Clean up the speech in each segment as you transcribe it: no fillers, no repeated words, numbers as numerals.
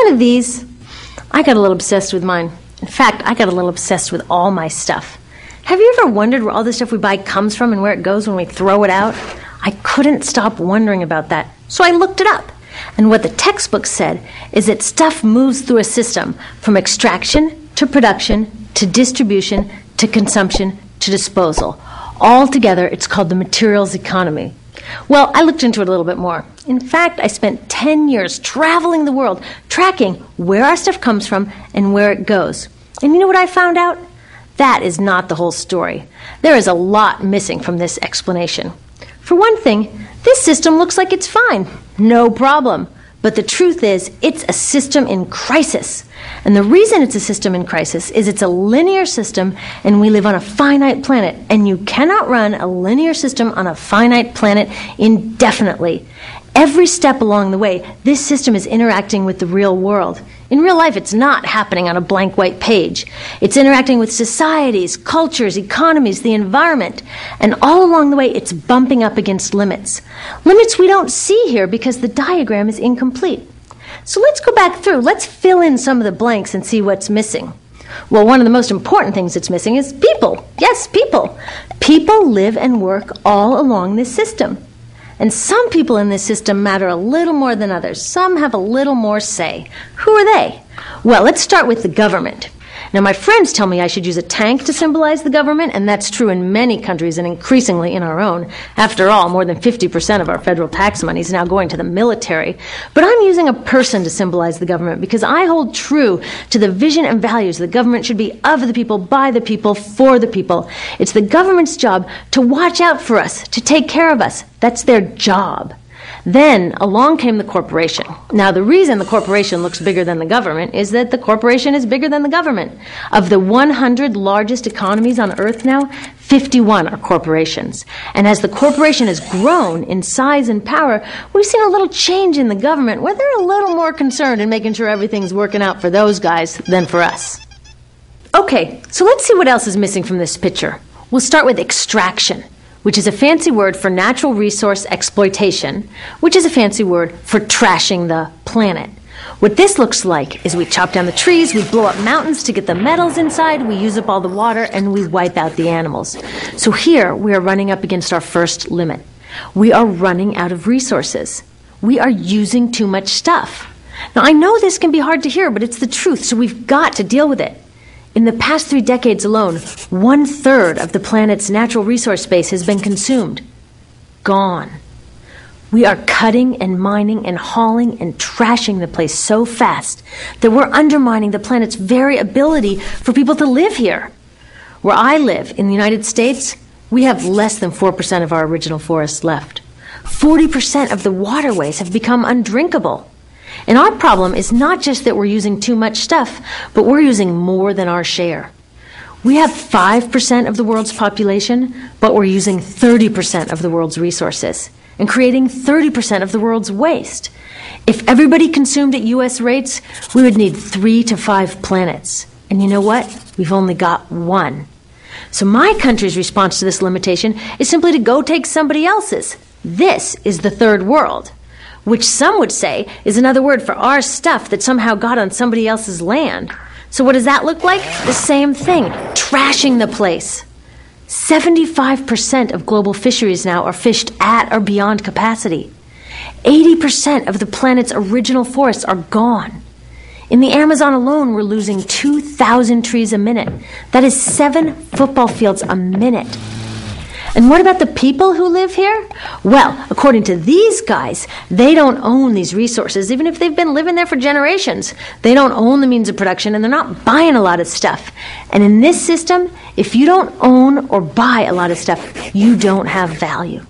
Of these, I got a little obsessed with mine. In fact, I got a little obsessed with all my stuff. Have you ever wondered where all the stuff we buy comes from and where it goes when we throw it out? I couldn't stop wondering about that, so I looked it up. And what the textbook said is that stuff moves through a system from extraction to production to distribution to consumption to disposal. All together, it's called the materials economy. Well, I looked into it a little bit more. In fact, I spent 10 years traveling the world, tracking where our stuff comes from and where it goes. And you know what I found out? That is not the whole story. There is a lot missing from this explanation. For one thing, this system looks like it's fine. No problem. But the truth is, it's a system in crisis. And the reason it's a system in crisis is it's a linear system and we live on a finite planet. And you cannot run a linear system on a finite planet indefinitely. Every step along the way, this system is interacting with the real world. In real life, it's not happening on a blank white page. It's interacting with societies, cultures, economies, the environment. And all along the way, it's bumping up against limits. Limits we don't see here because the diagram is incomplete. So let's go back through. Let's fill in some of the blanks and see what's missing. Well, one of the most important things that's missing is people. Yes, people. People live and work all along this system. And some people in this system matter a little more than others. Some have a little more say. Who are they? Well, let's start with the government. Now, my friends tell me I should use a tank to symbolize the government, and that's true in many countries and increasingly in our own. After all, more than 50% of our federal tax money is now going to the military. But I'm using a person to symbolize the government because I hold true to the vision and values the government should be of the people, by the people, for the people. It's the government's job to watch out for us, to take care of us. That's their job. Then along came the corporation. Now, the reason the corporation looks bigger than the government is that the corporation is bigger than the government. Of the 100 largest economies on Earth now, 51 are corporations. And as the corporation has grown in size and power, we've seen a little change in the government where they're a little more concerned in making sure everything's working out for those guys than for us. Okay, so let's see what else is missing from this picture. We'll start with extraction, which is a fancy word for natural resource exploitation, which is a fancy word for trashing the planet. What this looks like is we chop down the trees, we blow up mountains to get the metals inside, we use up all the water, and we wipe out the animals. So here we are running up against our first limit. We are running out of resources. We are using too much stuff. Now, I know this can be hard to hear, but it's the truth, so we've got to deal with it. In the past 3 decades alone, 1/3 of the planet's natural resource base has been consumed. Gone. We are cutting and mining and hauling and trashing the place so fast that we're undermining the planet's very ability for people to live here. Where I live, in the United States, we have less than 4% of our original forests left. 40% of the waterways have become undrinkable. And our problem is not just that we're using too much stuff, but we're using more than our share. We have 5% of the world's population, but we're using 30% of the world's resources and creating 30% of the world's waste. If everybody consumed at U.S. rates, we would need 3 to 5 planets. And you know what? We've only got 1. So my country's response to this limitation is simply to go take somebody else's. This is the third world, which some would say is another word for our stuff that somehow got on somebody else's land. So what does that look like? The same thing, trashing the place. 75% of global fisheries now are fished at or beyond capacity. 80% of the planet's original forests are gone. In the Amazon alone, we're losing 2,000 trees a minute. That is 7 football fields a minute. And what about the people who live here? Well, according to these guys, they don't own these resources, even if they've been living there for generations. They don't own the means of production, and they're not buying a lot of stuff. And in this system, if you don't own or buy a lot of stuff, you don't have value.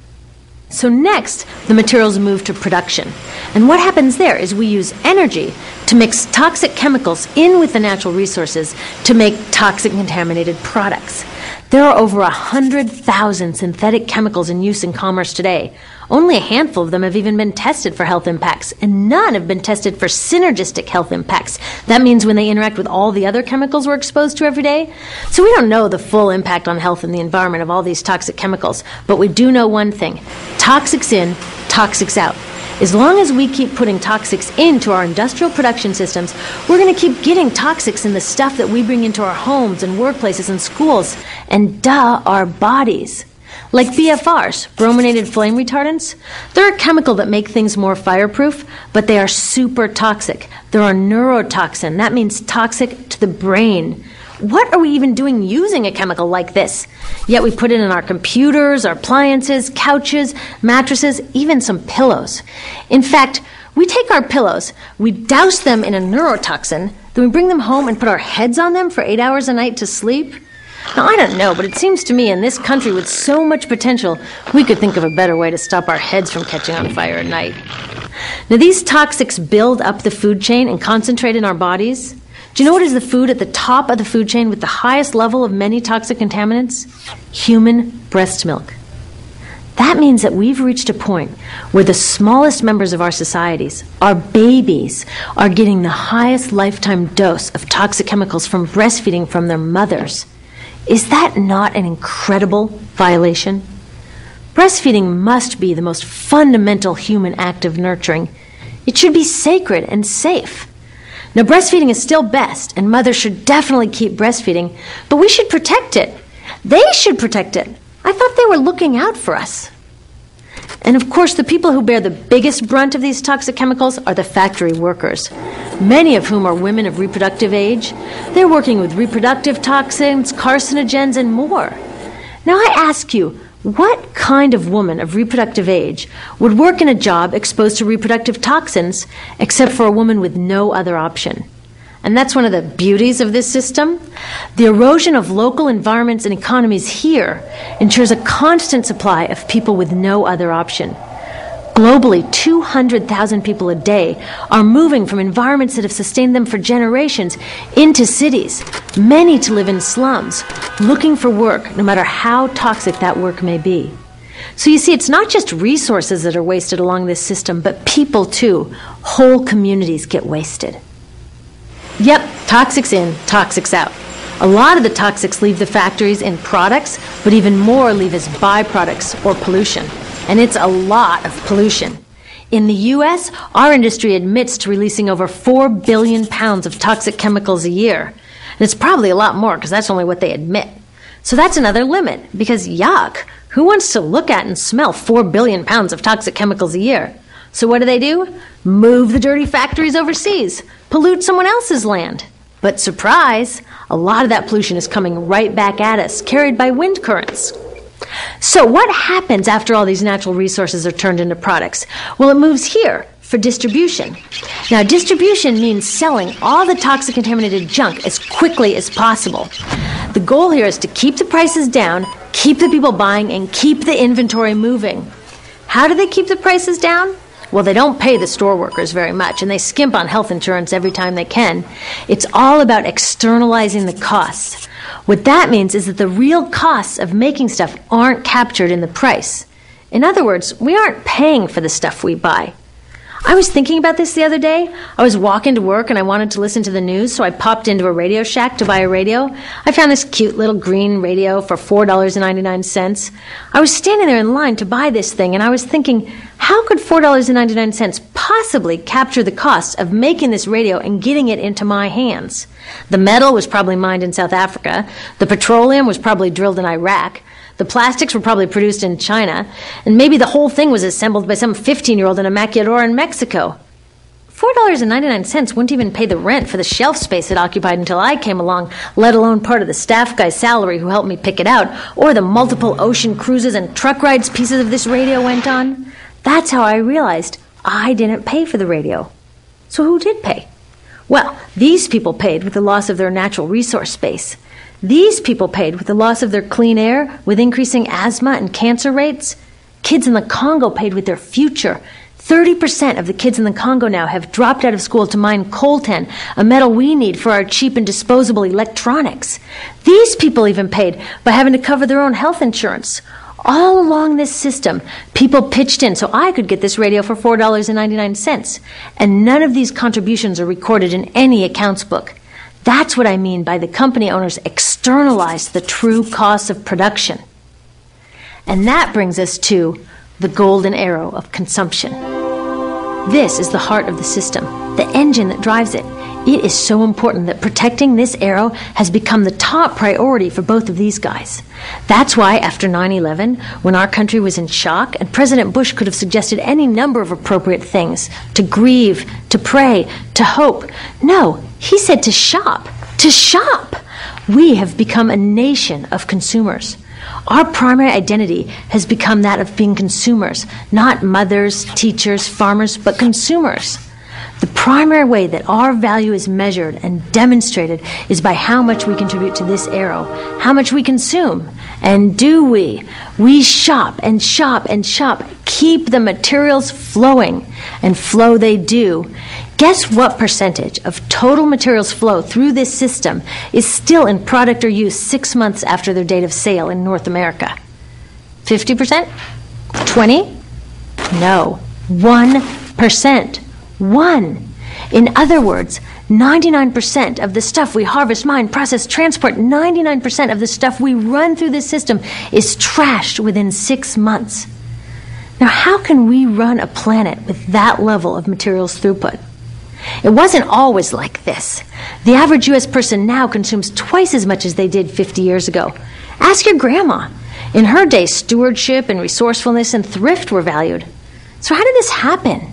So next, the materials move to production. And what happens there is we use energy to mix toxic chemicals in with the natural resources to make toxic contaminated products. There are over 100,000 synthetic chemicals in use in commerce today. Only a handful of them have even been tested for health impacts, and none have been tested for synergistic health impacts. That means when they interact with all the other chemicals we're exposed to every day. So we don't know the full impact on health and the environment of all these toxic chemicals, but we do know one thing: toxics in, toxics out. As long as we keep putting toxics into our industrial production systems, we're going to keep getting toxics in the stuff that we bring into our homes and workplaces and schools, and our bodies. Like BFRs, brominated flame retardants, they're a chemical that make things more fireproof, but they are super toxic. They're a neurotoxin. That means toxic to the brain. What are we even doing using a chemical like this? Yet we put it in our computers, our appliances, couches, mattresses, even some pillows. In fact, we take our pillows, we douse them in a neurotoxin, then we bring them home and put our heads on them for 8 hours a night to sleep. Now, I don't know, but it seems to me in this country with so much potential, we could think of a better way to stop our heads from catching on fire at night. Now, these toxics build up the food chain and concentrate in our bodies. Do you know what is the food at the top of the food chain with the highest level of many toxic contaminants? Human breast milk. That means that we've reached a point where the smallest members of our societies, our babies, are getting the highest lifetime dose of toxic chemicals from breastfeeding from their mothers. Is that not an incredible violation? Breastfeeding must be the most fundamental human act of nurturing. It should be sacred and safe. Now, breastfeeding is still best, and mothers should definitely keep breastfeeding, but we should protect it. They should protect it. I thought they were looking out for us. And of course, the people who bear the biggest brunt of these toxic chemicals are the factory workers, many of whom are women of reproductive age. They're working with reproductive toxins, carcinogens, and more. Now I ask you, what kind of woman of reproductive age would work in a job exposed to reproductive toxins except for a woman with no other option? And that's one of the beauties of this system. The erosion of local environments and economies here ensures a constant supply of people with no other option. Globally, 200,000 people a day are moving from environments that have sustained them for generations into cities, many to live in slums, looking for work, no matter how toxic that work may be. So you see, it's not just resources that are wasted along this system, but people too. Whole communities get wasted. Yep, toxics in, toxics out. A lot of the toxics leave the factories in products, but even more leave as byproducts or pollution. And it's a lot of pollution. In the U.S., our industry admits to releasing over 4 billion pounds of toxic chemicals a year. And it's probably a lot more because that's only what they admit. So that's another limit, because yuck, who wants to look at and smell 4 billion pounds of toxic chemicals a year? So what do? Move the dirty factories overseas, pollute someone else's land. But surprise, a lot of that pollution is coming right back at us, carried by wind currents. So what happens after all these natural resources are turned into products? Well, it moves here for distribution. Now, distribution means selling all the toxic contaminated junk as quickly as possible. The goal here is to keep the prices down, keep the people buying, and keep the inventory moving. How do they keep the prices down? Well, they don't pay the store workers very much, and they skimp on health insurance every time they can. It's all about externalizing the costs. What that means is that the real costs of making stuff aren't captured in the price. In other words, we aren't paying for the stuff we buy. I was thinking about this the other day. I was walking to work and I wanted to listen to the news, so I popped into a Radio Shack to buy a radio. I found this cute little green radio for $4.99. I was standing there in line to buy this thing, and I was thinking, how could $4.99 possibly capture the cost of making this radio and getting it into my hands? The metal was probably mined in South Africa. The petroleum was probably drilled in Iraq. The plastics were probably produced in China, and maybe the whole thing was assembled by some 15-year-old in a maquiladora in Mexico. $4.99 wouldn't even pay the rent for the shelf space it occupied until I came along, let alone part of the staff guy's salary who helped me pick it out, or the multiple ocean cruises and truck rides pieces of this radio went on. That's how I realized I didn't pay for the radio. So who did pay? Well, these people paid with the loss of their natural resource space. These people paid with the loss of their clean air, with increasing asthma and cancer rates. Kids in the Congo paid with their future. 30% of the kids in the Congo now have dropped out of school to mine coltan, a metal we need for our cheap and disposable electronics. These people even paid by having to cover their own health insurance. All along this system, people pitched in so I could get this radio for $4.99, and none of these contributions are recorded in any accounts book. That's what I mean by the company owners externalized the true costs of production. And that brings us to the golden arrow of consumption. This is the heart of the system, the engine that drives it. It is so important that protecting this arrow has become the top priority for both of these guys. That's why after 9/11, when our country was in shock, and President Bush could have suggested any number of appropriate things, to grieve, to pray, to hope. No, he said to shop. To shop! We have become a nation of consumers. Our primary identity has become that of being consumers, not mothers, teachers, farmers, but consumers. The primary way that our value is measured and demonstrated is by how much we contribute to this arrow, how much we consume. And do we? We shop and shop and shop, keep the materials flowing, and flow they do. Guess what percentage of total materials flow through this system is still in product or use 6 months after their date of sale in North America? 50%? 20? No, 1%. 1. In other words, 99% of the stuff we harvest, mine, process, transport, 99% of the stuff we run through this system is trashed within 6 months. Now, how can we run a planet with that level of materials throughput? It wasn't always like this. The average U.S. person now consumes twice as much as they did 50 years ago. Ask your grandma. In her day, stewardship and resourcefulness and thrift were valued. So how did this happen?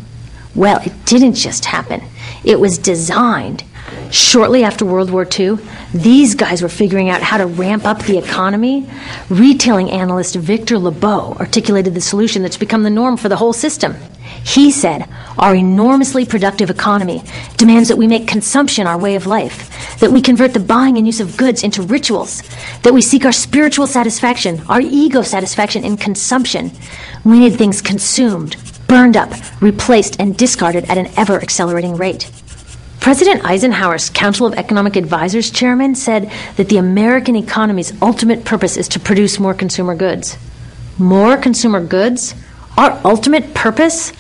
Well, it didn't just happen. It was designed. Shortly after World War II, these guys were figuring out how to ramp up the economy. Retailing analyst Victor Lebeau articulated the solution that's become the norm for the whole system. He said, our enormously productive economy demands that we make consumption our way of life, that we convert the buying and use of goods into rituals, that we seek our spiritual satisfaction, our ego satisfaction in consumption. We need things consumed, burned up, replaced, and discarded at an ever-accelerating rate. President Eisenhower's Council of Economic Advisors chairman said that the American economy's ultimate purpose is to produce more consumer goods. More consumer goods? Our ultimate purpose?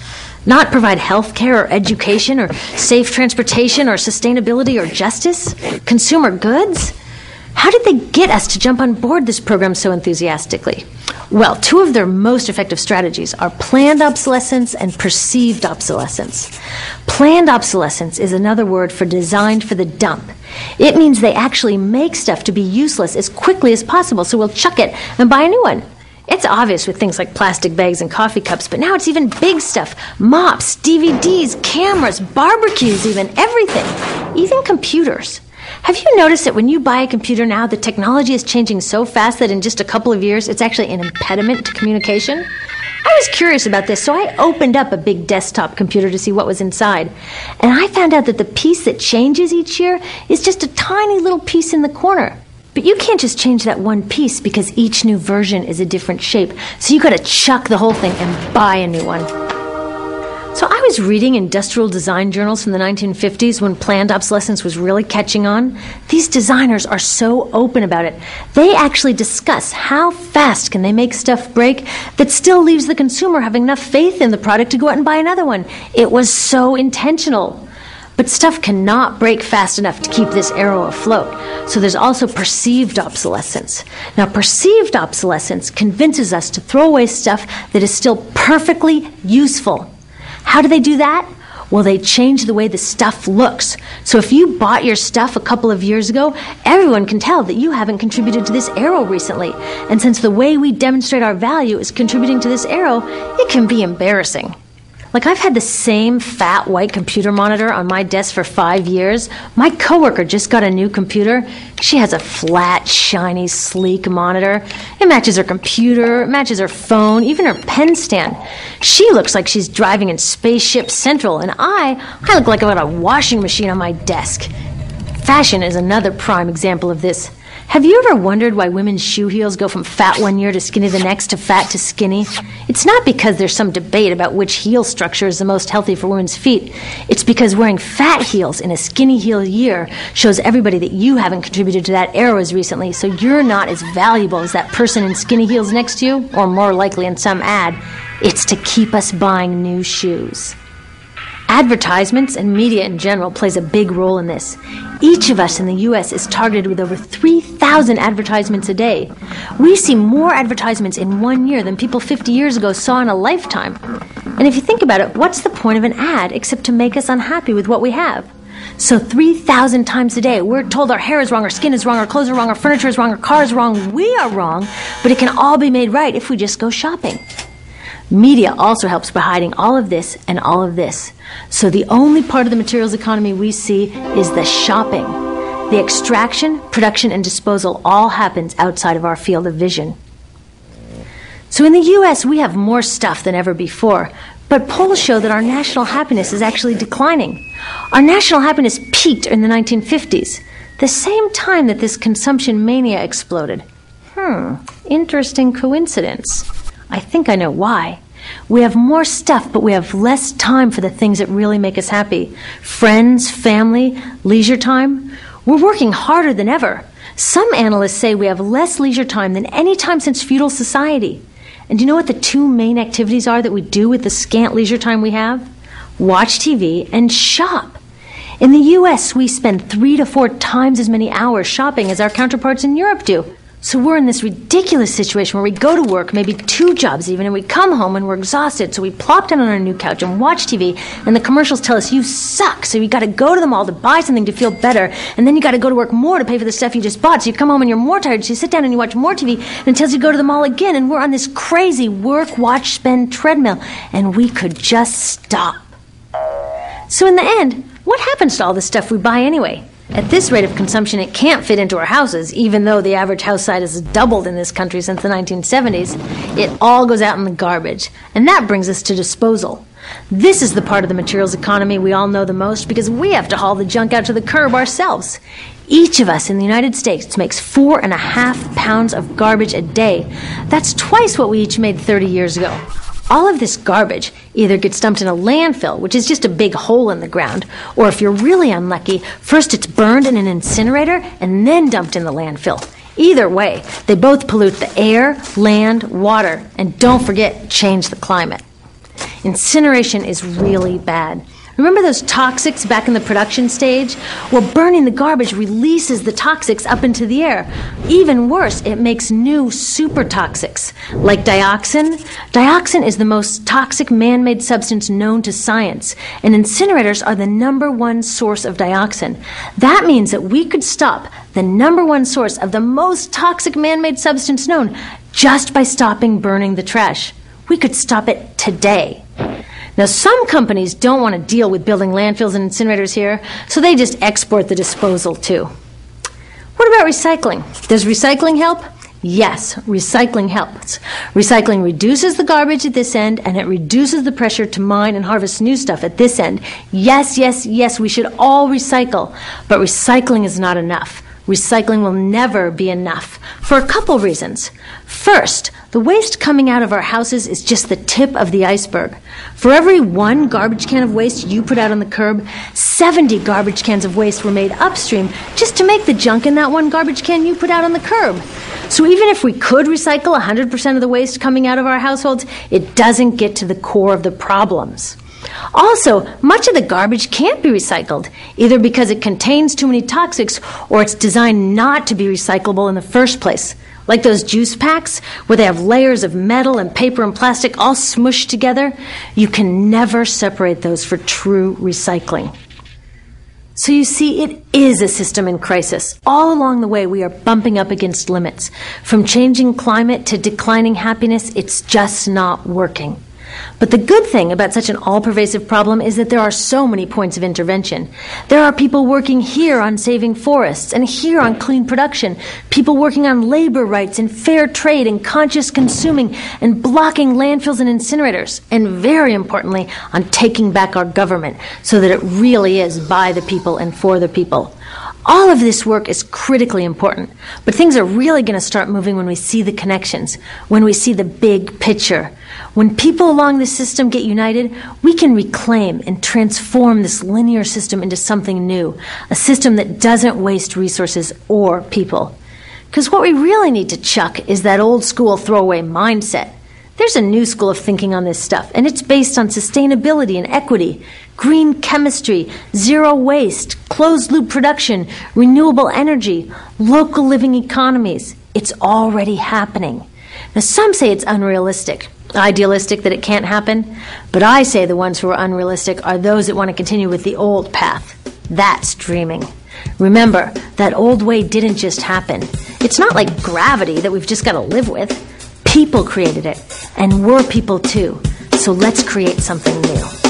Not provide health care or education or safe transportation or sustainability or justice? Consumer goods? How did they get us to jump on board this program so enthusiastically? Well, two of their most effective strategies are planned obsolescence and perceived obsolescence. Planned obsolescence is another word for designed for the dump. It means they actually make stuff to be useless as quickly as possible, so we'll chuck it and buy a new one. It's obvious with things like plastic bags and coffee cups, but now it's even big stuff. Mops, DVDs, cameras, barbecues even, everything. Even computers. Have you noticed that when you buy a computer now, the technology is changing so fast that in just a couple of years, it's actually an impediment to communication? I was curious about this, so I opened up a big desktop computer to see what was inside. And I found out that the piece that changes each year is just a tiny little piece in the corner. But you can't just change that one piece because each new version is a different shape. So you got to chuck the whole thing and buy a new one. So I was reading industrial design journals from the 1950s when planned obsolescence was really catching on. These designers are so open about it. They actually discuss how fast can they make stuff break that still leaves the consumer having enough faith in the product to go out and buy another one. It was so intentional. But stuff cannot break fast enough to keep this arrow afloat. So there's also perceived obsolescence. Now, perceived obsolescence convinces us to throw away stuff that is still perfectly useful. How do they do that? Well, they change the way the stuff looks. So if you bought your stuff a couple of years ago, everyone can tell that you haven't contributed to this arrow recently. And since the way we demonstrate our value is contributing to this arrow, it can be embarrassing. Like, I've had the same fat white computer monitor on my desk for 5 years. My coworker just got a new computer. She has a flat, shiny, sleek monitor. It matches her computer, it matches her phone, even her pen stand. She looks like she's driving in Spaceship Central, and I look like I've got a washing machine on my desk. Fashion is another prime example of this. Have you ever wondered why women's shoe heels go from fat one year to skinny the next to fat to skinny? It's not because there's some debate about which heel structure is the most healthy for women's feet. It's because wearing fat heels in a skinny heel year shows everybody that you haven't contributed to that arrow as recently, so you're not as valuable as that person in skinny heels next to you, or more likely in some ad. It's to keep us buying new shoes. Advertisements and media in general plays a big role in this. Each of us in the U.S. is targeted with over 3,000 advertisements a day. We see more advertisements in 1 year than people 50 years ago saw in a lifetime. And if you think about it, what's the point of an ad except to make us unhappy with what we have? So 3,000 times a day, we're told our hair is wrong, our skin is wrong, our clothes are wrong, our furniture is wrong, our car is wrong, we are wrong, but it can all be made right if we just go shopping. Media also helps by hiding all of this and all of this. So the only part of the materials economy we see is the shopping. The extraction, production, and disposal all happens outside of our field of vision. So in the U.S., we have more stuff than ever before, but polls show that our national happiness is actually declining. Our national happiness peaked in the 1950s, the same time that this consumption mania exploded. Interesting coincidence. I think I know why. We have more stuff, but we have less time for the things that really make us happy. Friends, family, leisure time. We're working harder than ever. Some analysts say we have less leisure time than any time since feudal society. And do you know what the two main activities are that we do with the scant leisure time we have? Watch TV and shop. In the U.S., we spend 3 to 4 times as many hours shopping as our counterparts in Europe do. So we're in this ridiculous situation where we go to work, maybe 2 jobs even, and we come home and we're exhausted, so we plop down on our new couch and watch TV, and the commercials tell us you suck, so you got to go to the mall to buy something to feel better, and then you got to go to work more to pay for the stuff you just bought, so you come home and you're more tired, so you sit down and you watch more TV, and it tells you to go to the mall again, and we're on this crazy work, watch, spend treadmill, and we could just stop. So in the end, what happens to all the stuff we buy anyway? At this rate of consumption, it can't fit into our houses, even though the average house size has doubled in this country since the 1970s. It all goes out in the garbage. And that brings us to disposal. This is the part of the materials economy we all know the most because we have to haul the junk out to the curb ourselves. Each of us in the United States makes 4.5 pounds of garbage a day. That's twice what we each made 30 years ago. All of this garbage either gets dumped in a landfill, which is just a big hole in the ground, or if you're really unlucky, first it's burned in an incinerator and then dumped in the landfill. Either way, they both pollute the air, land, water, and don't forget, change the climate. Incineration is really bad. Remember those toxics back in the production stage? Well, burning the garbage releases the toxics up into the air. Even worse, it makes new super toxics, like dioxin. Dioxin is the most toxic man-made substance known to science, and incinerators are the #1 source of dioxin. That means that we could stop the #1 source of the most toxic man-made substance known just by stopping burning the trash. We could stop it today. Now, some companies don't want to deal with building landfills and incinerators here, so they just export the disposal too. What about recycling? Does recycling help? Yes, recycling helps. Recycling reduces the garbage at this end, and it reduces the pressure to mine and harvest new stuff at this end. Yes, yes, yes, we should all recycle, but recycling is not enough. Recycling will never be enough for a couple reasons. First, the waste coming out of our houses is just the tip of the iceberg. For every 1 garbage can of waste you put out on the curb, 70 garbage cans of waste were made upstream just to make the junk in that 1 garbage can you put out on the curb. So even if we could recycle 100% of the waste coming out of our households, it doesn't get to the core of the problems. Also, much of the garbage can't be recycled, either because it contains too many toxics or it's designed not to be recyclable in the first place. Like those juice packs, where they have layers of metal and paper and plastic all smushed together, you can never separate those for true recycling. So you see, it is a system in crisis. All along the way, we are bumping up against limits. From changing climate to declining happiness, it's just not working. But the good thing about such an all-pervasive problem is that there are so many points of intervention. There are people working here on saving forests and here on clean production, people working on labor rights and fair trade and conscious consuming and blocking landfills and incinerators, and very importantly, on taking back our government so that it really is by the people and for the people. All of this work is critically important, but things are really going to start moving when we see the connections, when we see the big picture. When people along the system get united, we can reclaim and transform this linear system into something new, a system that doesn't waste resources or people. Because what we really need to chuck is that old school throwaway mindset. There's a new school of thinking on this stuff, and it's based on sustainability and equity, green chemistry, zero waste, closed-loop production, renewable energy, local living economies. It's already happening. Now, some say it's unrealistic, idealistic that it can't happen, but I say the ones who are unrealistic are those that want to continue with the old path. That's dreaming. Remember, that old way didn't just happen. It's not like gravity that we've just got to live with. People created it, and we're people too. So let's create something new.